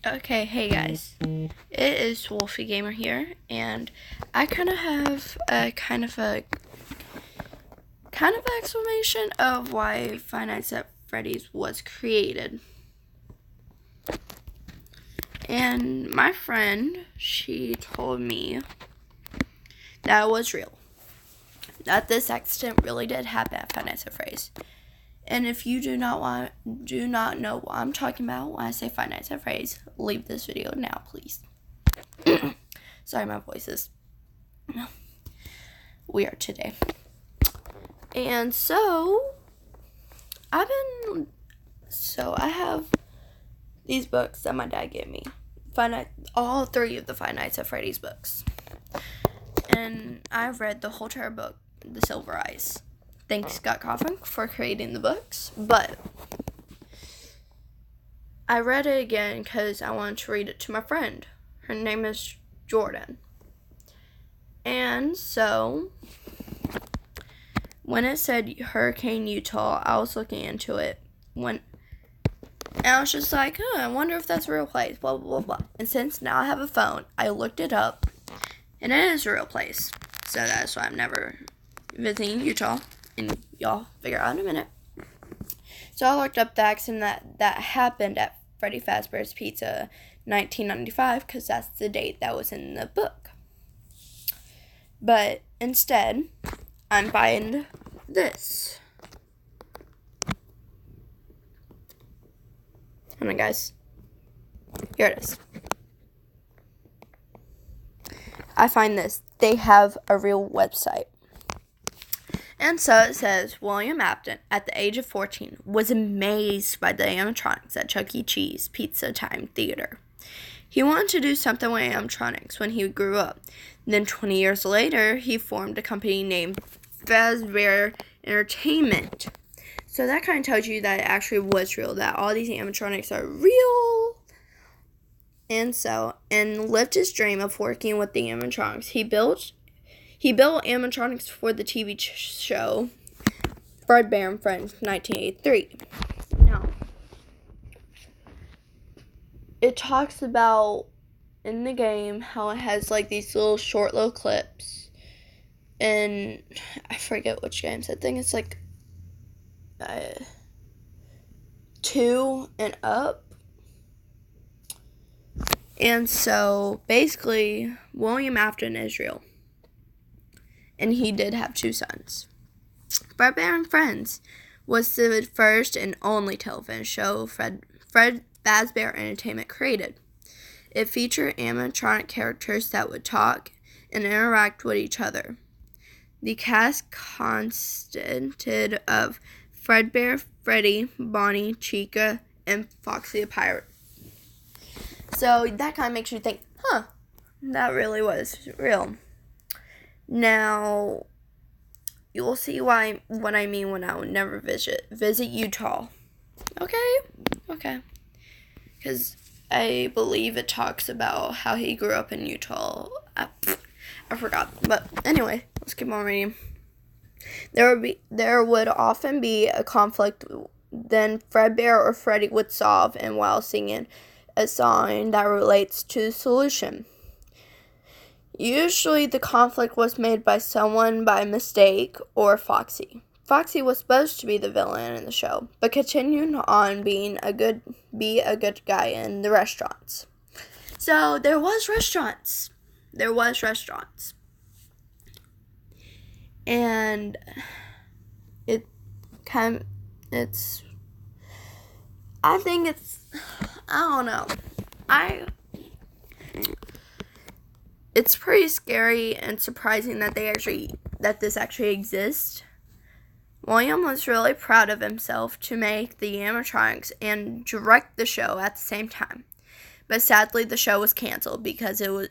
Okay, hey guys. It is Wolfie Gamer here, and I kind of have a kind of explanation of why Five Nights at Freddy's was created. And my friend, she told me that it was real. That this accident really did happen at Five Nights at Freddy's. And if you do not know what I'm talking about when I say Five Nights at Freddy's, leave this video now, please. Sorry, my voice is weird today. And so, I have these books that my dad gave me. All 3 of the Five Nights at Freddy's books. And I've read the whole entire book, The Silver Eyes. Thanks, Scott Cawthon, for creating the books. But I read it again because I wanted to read it to my friend. Her name is Jordan. And so, when it said Hurricane Utah, I was looking into it. And I was just like, I wonder if that's a real place, blah, blah, blah, blah. And since now I have a phone, I looked it up, and it is a real place. So that's why I'm never visiting Utah. And y'all figure out in a minute. So I looked up the accident that happened at Freddy Fazbear's Pizza 1995 because that's the date that was in the book. But instead, I'm buying this. Hold on, guys. Here it is. I find this. They have a real website. And so it says, William Afton, at the age of 14, was amazed by the animatronics at Chuck E. Cheese Pizza Time Theater. He wanted to do something with animatronics when he grew up. Then 20 years later, he formed a company named Fazbear Entertainment. So that kind of tells you that it actually was real, that all these animatronics are real. And lived his dream of working with the animatronics. He built animatronics for the TV show Fredbear and Friends, 1983. Now, it talks about in the game how it has like these short little clips, and I forget which games. I think it's like 2 and up. And so basically, William Afton is real. And he did have 2 sons. Fredbear and Friends was the first and only television show Fred Fazbear Entertainment created. It featured animatronic characters that would talk and interact with each other. The cast consisted of Fredbear, Freddy, Bonnie, Chica, and Foxy the Pirate. So that kind of makes you think, that really was real. Now, you will see what I mean when I would never visit Utah. Okay. Because I believe it talks about how he grew up in Utah. I forgot. But anyway, let's keep on reading. There would often be a conflict then Fredbear or Freddy would solve, and while singing a song that relates to the solution. Usually the conflict was made by someone by mistake or Foxy. Foxy was supposed to be the villain in the show, but continued on being a good guy in the restaurants. So there was restaurants. And it's pretty scary and surprising that this actually exists. William was really proud of himself to make the animatronics and direct the show at the same time. But sadly, the show was canceled because it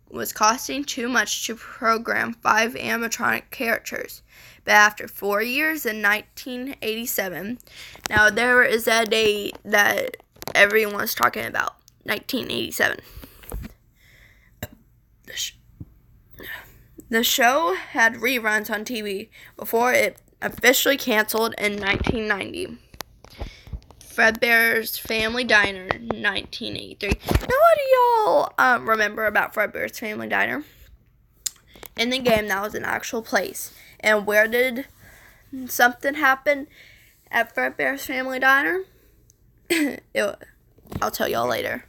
was costing too much to program 5 animatronic characters. But after 4 years in 1987, now there is that date that everyone's talking about, 1987. The show had reruns on TV before it officially canceled in 1990. Fredbear's Family Diner, 1983. Now, what do y'all remember about Fredbear's Family Diner? In the game, that was an actual place. And where did something happen at Fredbear's Family Diner? I'll tell y'all later.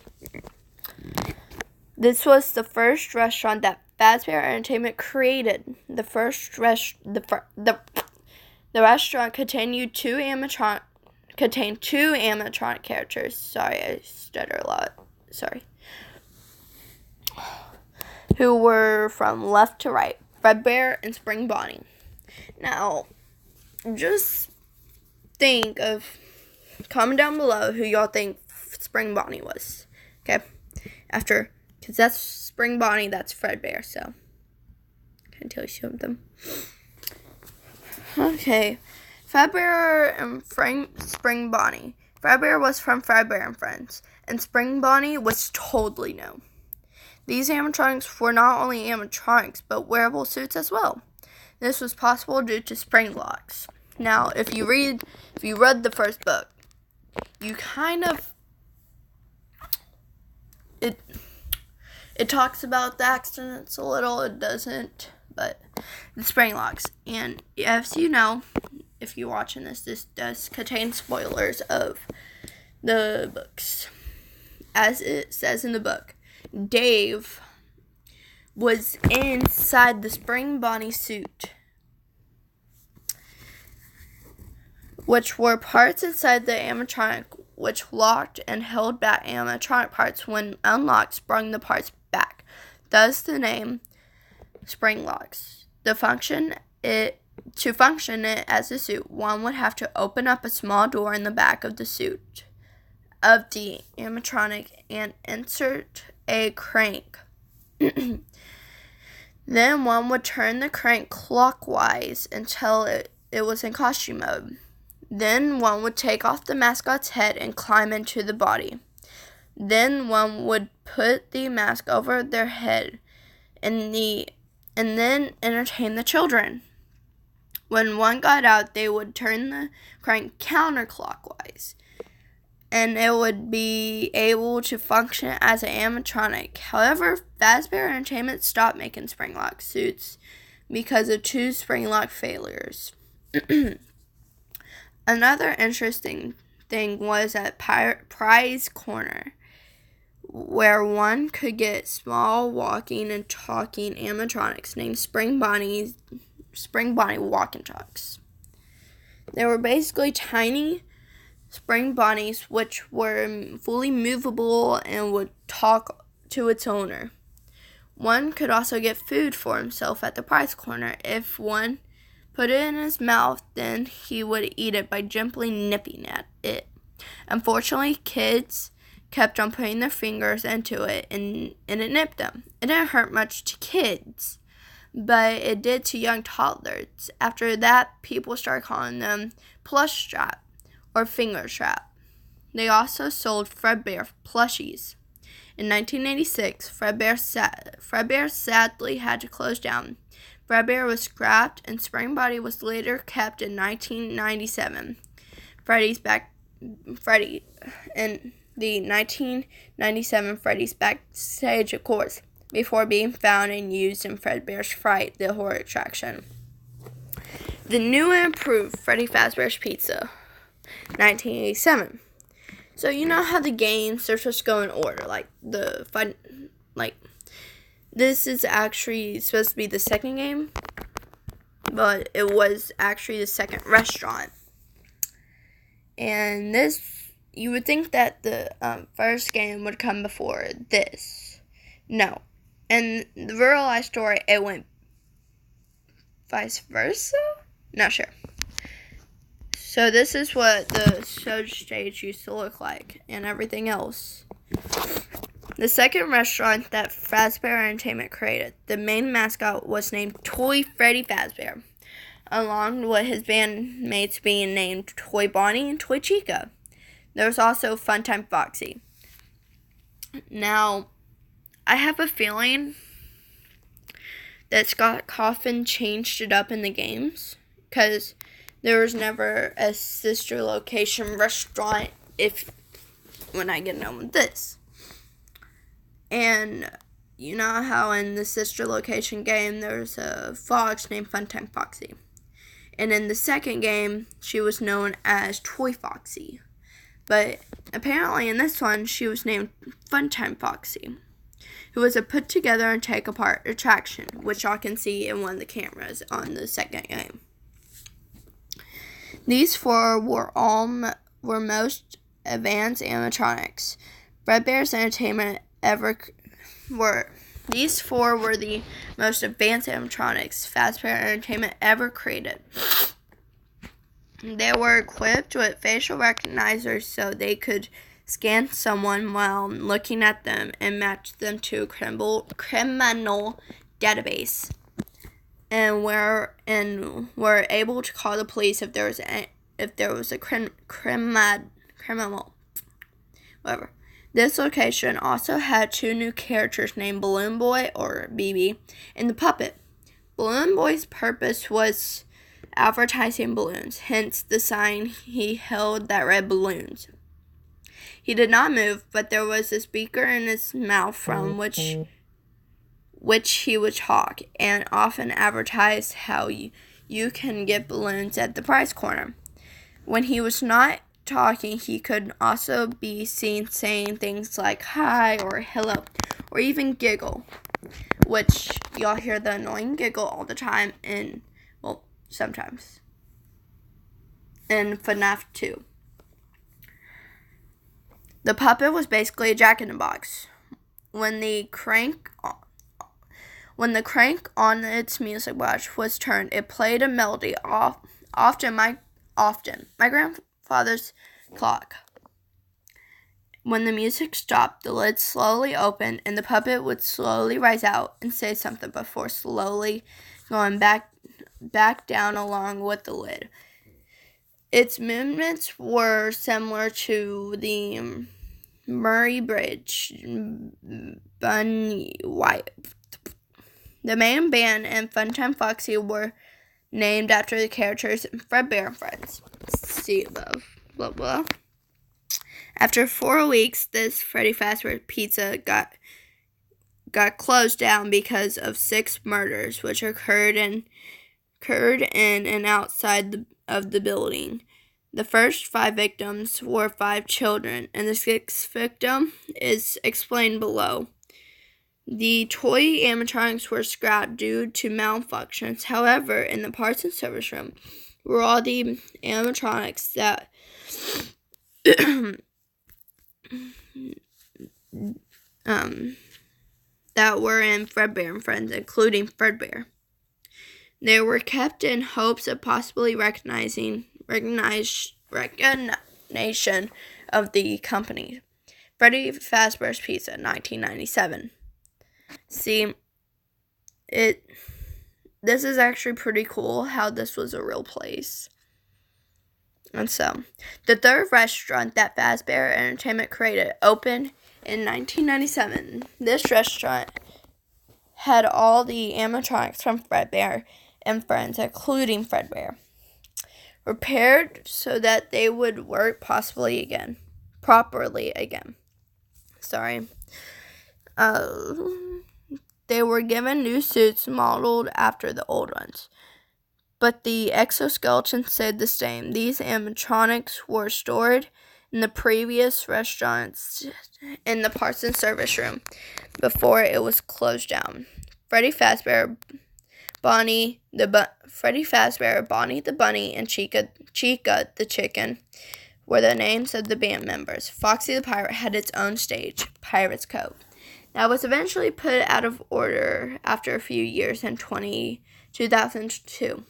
This was the first restaurant that Fazbear Entertainment created. The restaurant contained two animatronic characters. Sorry, I stutter a lot. Sorry. Who were from left to right, Fredbear and Spring Bonnie. Now, just think of, comment down below who y'all think Spring Bonnie was. Okay? Because that's Spring Bonnie, that's Fredbear, so can I tell you something? Okay. Fredbear and Spring Bonnie. Fredbear was from Fredbear and Friends, and Spring Bonnie was totally new. These animatronics were not only animatronics, but wearable suits as well. This was possible due to spring locks. Now, if you read the first book, you kind of it talks about the accidents a little. It doesn't, but the spring locks. And as you know, if you're watching this does contain spoilers of the books. As it says in the book, Dave was inside the Spring Bonnie suit, which were parts inside the animatronic which locked and held back animatronic parts when unlocked, sprung the parts back. Thus the name Spring Locks. To function it as a suit, one would have to open up a small door in the back of the suit of the animatronic and insert a crank. Then one would turn the crank clockwise until it was in costume mode. Then one would take off the mascot's head and climb into the body. Then one would put the mask over their head and then entertain the children. When one got out, they would turn the crank counterclockwise, and it would be able to function as an animatronic. However, Fazbear Entertainment stopped making Springlock suits because of two Springlock failures. Another interesting thing was at Prize Corner, where one could get small walking and talking animatronics named Spring Bonnie Walk and Talks. They were basically tiny Spring Bonnies which were fully movable and would talk to its owner. One could also get food for himself at the Prize Corner. If one put it in his mouth, then he would eat it by gently nipping at it. Unfortunately, kids kept on putting their fingers into it and it nipped them. It didn't hurt much to kids, but it did to young toddlers. After that, people started calling them plush strap or finger trap. They also sold Fredbear plushies. In 1986, Fredbear sadly had to close down. Fredbear was scrapped, and Spring Bonnie was later kept in 1997. In the 1997 Freddy's Backstage, of course, before being found and used in Fredbear's Fright, the horror attraction. The new and improved Freddy Fazbear's Pizza, 1987. So you know how the games are supposed to go in order, this is actually supposed to be the second game, but it was actually the second restaurant. And this, you would think that the first game would come before this. No. In the real life story, it went vice versa? Not sure. So this is what the show stage used to look like and everything else. The second restaurant that Fazbear Entertainment created, the main mascot was named Toy Freddy Fazbear, along with his bandmates being named Toy Bonnie and Toy Chica. There was also Funtime Foxy. Now, I have a feeling that Scott Cawthon changed it up in the games, because there was never a sister location restaurant when I get done with this. And you know how in the sister location game there's a fox named Funtime Foxy. And in the second game, she was known as Toy Foxy. But apparently in this one, she was named Funtime Foxy, who was a put-together and take-apart attraction, which y'all can see in one of the cameras on the second game. These four were most advanced animatronics Fredbear's Entertainment ever were. These four were the most advanced animatronics Fazbear Entertainment ever created. They were equipped with facial recognizers so they could scan someone while looking at them and match them to a criminal database. And were able to call the police if there was a criminal, whatever. This location also had two new characters named Balloon Boy, or BB, and the Puppet. Balloon Boy's purpose was advertising balloons, hence the sign he held that read balloons. He did not move, but there was a speaker in his mouth from which he would talk, and often advertised how you can get balloons at the prize corner. When he was not talking, he could also be seen saying things like hi or hello, or even giggle, which y'all hear the annoying giggle all the time sometimes, in FNAF 2. The puppet was basically a jack-in-the-box. When the crank on its music box was turned, it played a melody, often my grandfather's clock. When the music stopped, the lid slowly opened, and the puppet would slowly rise out and say something before slowly going back down along with the lid. Its movements were similar to the Murray Bridge Bunny White. The main band and Funtime Foxy were named after the characters in Fredbear and Friends. See above. Blah blah. After 4 weeks, this Freddy Fazbear Pizza got closed down because of 6 murders, which occurred in and outside of the building. The first 5 victims were 5 children, and the 6th victim is explained below. The toy animatronics were scrapped due to malfunctions. However, in the parts and service room were all the animatronics that that were in Fredbear and Friends, including Fredbear. They were kept in hopes of possibly recognition of the company. Freddy Fazbear's Pizza, 1997. See, this is actually pretty cool how this was a real place. And so, the third restaurant that Fazbear Entertainment created opened in 1997. This restaurant had all the animatronics from Fredbear and Friends, including Fredbear, repaired so that they would work properly again. They were given new suits modeled after the old ones, but the exoskeleton stayed the same. These animatronics were stored in the previous restaurants in the parts and service room before it was closed down. Freddy Fazbear, Bonnie the Bunny, and Chica the Chicken were the names of the band members. Foxy the Pirate had its own stage, Pirate's Cove. That was eventually put out of order after a few years in 2002.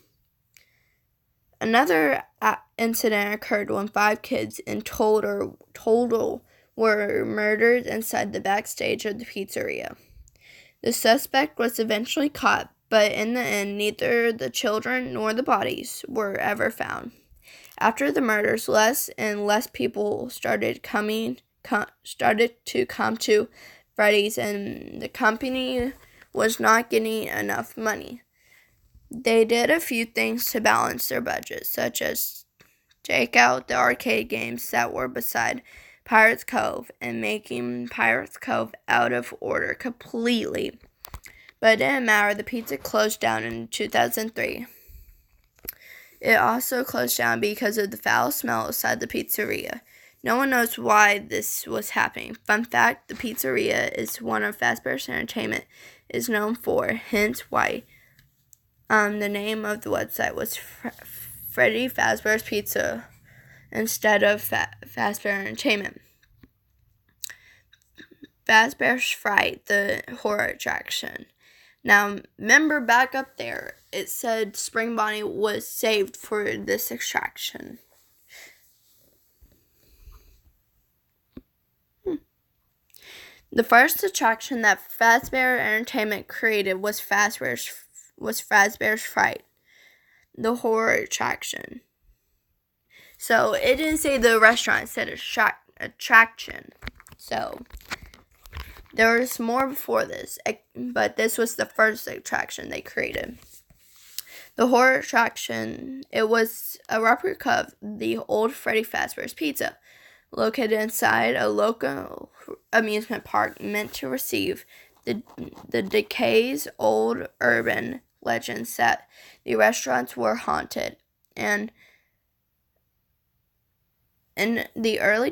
Another incident occurred when 5 kids in total were murdered inside the backstage of the pizzeria. The suspect was eventually caught, but in the end, neither the children nor the bodies were ever found. After the murders, less and less people started to come to Freddy's, and the company was not getting enough money. They did a few things to balance their budget, such as take out the arcade games that were beside Pirates Cove and making Pirates Cove out of order completely. But it didn't matter, the pizza closed down in 2003. It also closed down because of the foul smell outside the pizzeria. No one knows why this was happening. Fun fact, the pizzeria is one of Fazbear's Entertainment is known for, hence why the name of the website was Freddy Fazbear's Pizza instead of Fazbear Entertainment. Fazbear's Fright, the horror attraction. Now, remember back up there, it said Spring Bonnie was saved for this attraction. The first attraction that Fazbear Entertainment created was Fazbear's Fright, the horror attraction. So it didn't say the restaurant, it said attraction. So there was more before this, but this was the first attraction they created. The horror attraction, it was a replica of the old Freddy Fazbear's Pizza, located inside a local amusement park meant to receive the decay's old urban legends that the restaurants were haunted. And in the early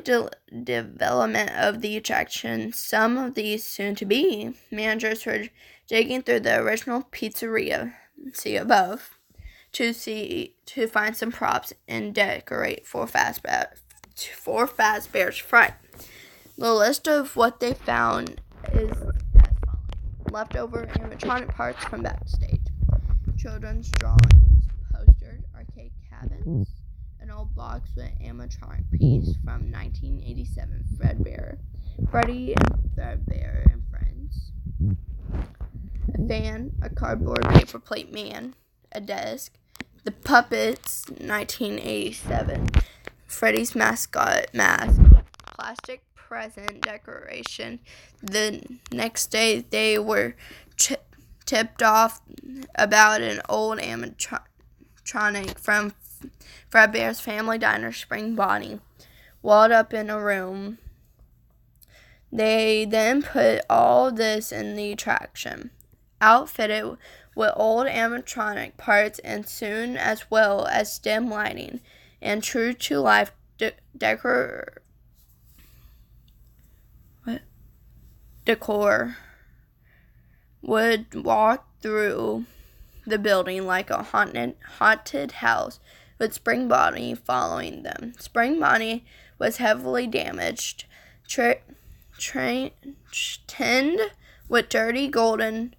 development of the attraction, some of these soon-to-be managers were digging through the original pizzeria, see above, to find some props and decorate for Fazbear's Fright. The list of what they found is as following: leftover animatronic parts from backstage, children's drawings, posters, arcade cabins, an old box with an animatronic piece from 1987, Freddy and Fazbear and Friends, a fan, a cardboard paper plate man, a desk, the Puppets, 1987, Freddy's mascot mask, plastic present decoration. The next day, they were tipped off about an old animatronic from Fazbear's Family Diner, Spring Bonnie, walled up in a room. They then put all this in the attraction, outfitted with old animatronic parts and soon as well as dim lighting and true-to-life decor, would walk through the building like a haunted house, with Spring Bonnie following them. Spring Bonnie was heavily damaged, tinned with dirty golden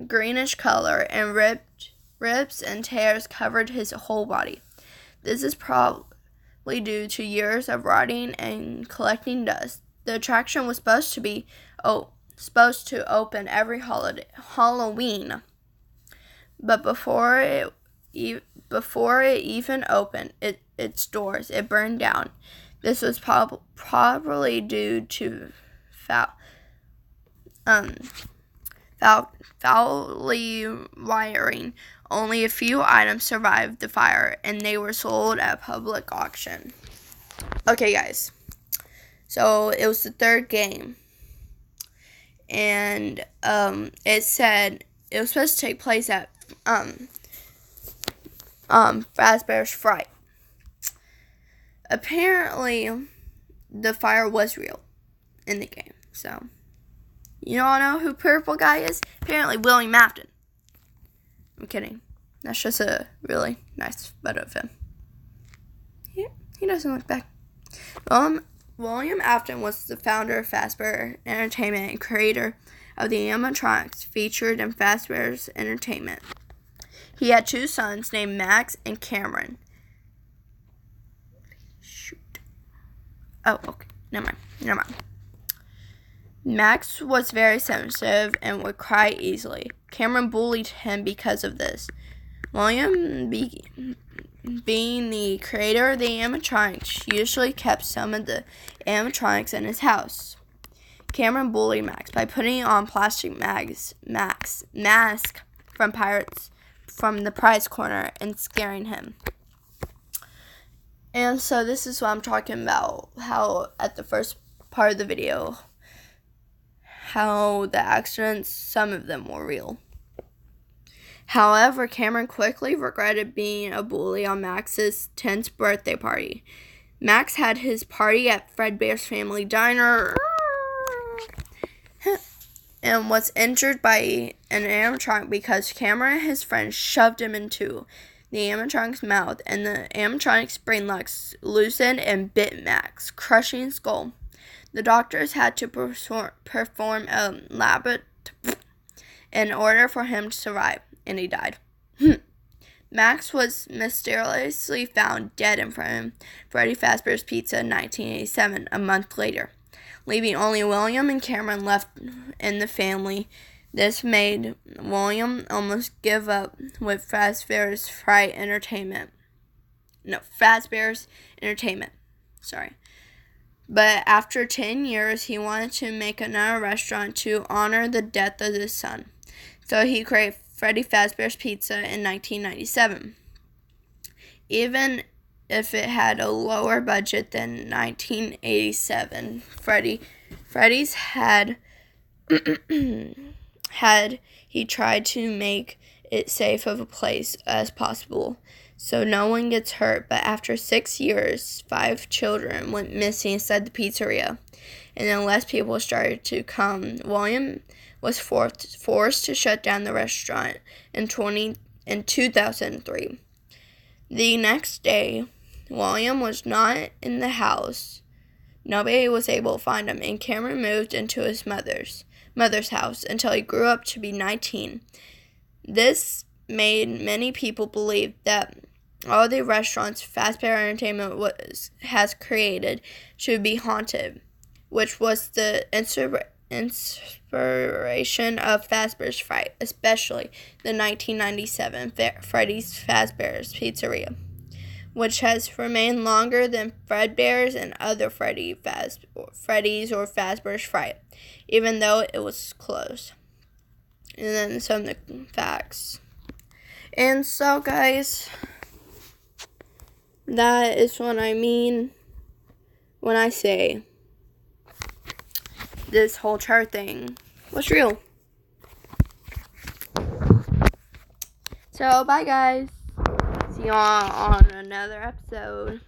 greenish color, and rips and tears covered his whole body. This is probably due to years of rotting and collecting dust. The attraction was supposed to open every Halloween, but before it even opened its doors, it burned down. This was probably due to foully wiring. Only a few items survived the fire, and they were sold at public auction. Okay, guys. So it was the third game, and it said it was supposed to take place at Fazbear's Fright. Apparently, the fire was real in the game. So, you all know who Purple Guy is? Apparently, William Afton. I'm kidding. That's just a really nice photo of him. He doesn't look bad. William Afton was the founder of Fazbear Entertainment and creator of the animatronics featured in Fazbear's Entertainment. He had two sons named Max and Cameron. Shoot. Oh, okay. Never mind. Max was very sensitive and would cry easily. Cameron bullied him because of this. William, being the creator of the animatronics, usually kept some of the animatronics in his house. Cameron bullied Max by putting on plastic mask from Pirates from the prize corner and scaring him. And so this is what I'm talking about, how at the first part of the video, how the accidents, some of them were real. However, Cameron quickly regretted being a bully on Max's 10th birthday party. Max had his party at Fredbear's Family Diner and was injured by an animatronic because Cameron and his friends shoved him into the animatronic's mouth, and the animatronic's brain loosened and bit Max, crushing his skull. The doctors had to perform a labyrinth in order for him to survive, and he died. Max was mysteriously found dead in front of Freddy Fazbear's Pizza in 1987, a month later, leaving only William and Cameron left in the family. This made William almost give up with Fazbear's Entertainment. But after 10 years, he wanted to make another restaurant to honor the death of his son. So he created Freddy Fazbear's Pizza in 1997. Even if it had a lower budget than 1987, Freddy's had he tried to make it safe of a place as possible so no one gets hurt. But after 6 years, 5 children went missing inside the pizzeria, and then less people started to come. William was forced to shut down the restaurant in 2003. The next day, William was not in the house. Nobody was able to find him, and Cameron moved into his mother's house until he grew up to be 19. This made many people believe that all the restaurants Fazbear Entertainment has created should be haunted, which was the inspiration of Fazbear's Fright, especially the 1997 Freddy's Fazbear's Pizzeria, which has remained longer than Fredbear's and other Freddy's or Fazbear's Fright, even though it was closed. And then some of the facts. And so, guys, that is what I mean when I say this whole chart thing was real. So, bye, guys. See you on another episode.